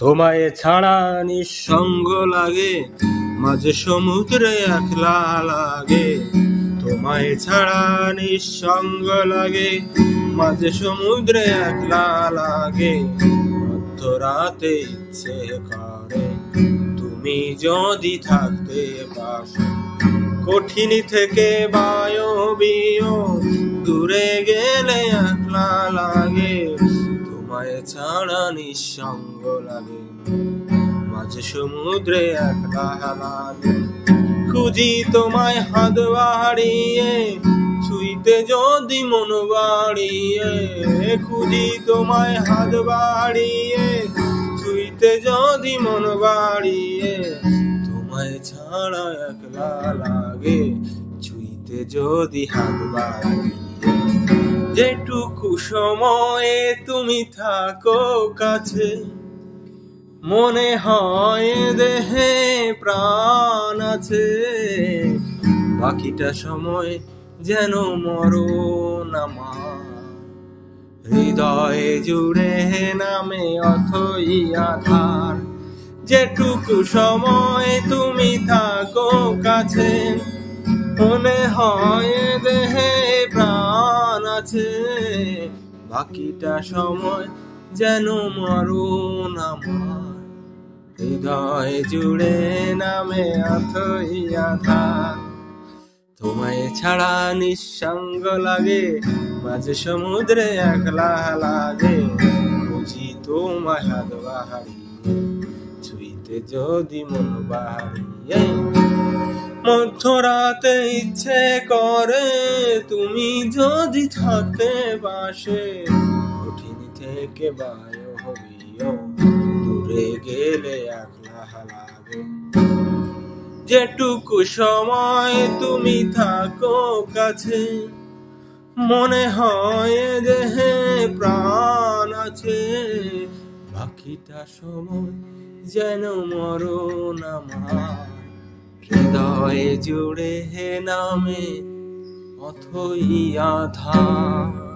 তোমায় ছাড়া নিঃসঙ্গ লাগে, মাঝে সমুদ্রে একলা লাগে। তোমায় ছাড়া নিঃসঙ্গ লাগে, মাঝে সমুদ্রে একলা লাগে। মধ্যরাতে ইচ্ছে করে তুমি যদি থাকতে পাশে, কঠিন থেকে বায়বীয় দূরে গেলে একলা লাগে। তোমায় ছাড়া নিঃসঙ্গ লাগে, মাঝে সমুদ্রে একলা লাগে। খুঁজি তোমায় হাত বাড়িয়ে, ছুঁইতে যদি মন বাড়িয়ে। খুঁজি তোমায় হাত বাড়িয়ে, ছুঁইতে যদি মন বাড়িয়ে। তোমায় ছাড়া একলা লাগে, ছুঁইতে যদি হাত বাড়িয়ে। যেটুকু সময়ে তুমি থাকো কাছে, মনে হয় দেহে প্রাণ আছে। বাকিটা সময় যেন মরণ আমার, হৃদয়ে জুড়ে নামে অথই আধার। যেটুকু সময় তুমি থাকো কাছে, মনে হয় দেহে প্রাণ আছে। বাকিটা সময় যেন মরণ আমার, হৃদয় জুড়ে নামে অথই আধার। তোমায় ছাড়া নিঃসঙ্গ লাগে, মাঝে সমুদ্রে একলা লাগে। খুঁজি তোমায় হাত বাড়িয়ে, ছুঁইতে যদি মন বাড়িয়ে। মধ্যরাতে ইচ্ছে করে তুমি যদি থাকতে পাশে, কঠিন থেকে বায়বীয় দূরে গেলে একলা লাগে। যেটুকু সময় তুমি থাকো কাছে, মনে হয় দেহে প্রাণ আছে। বাকিটা সময় যেন মরণ আমার, হৃদয়ে জুড়ে নামে অথই আধার।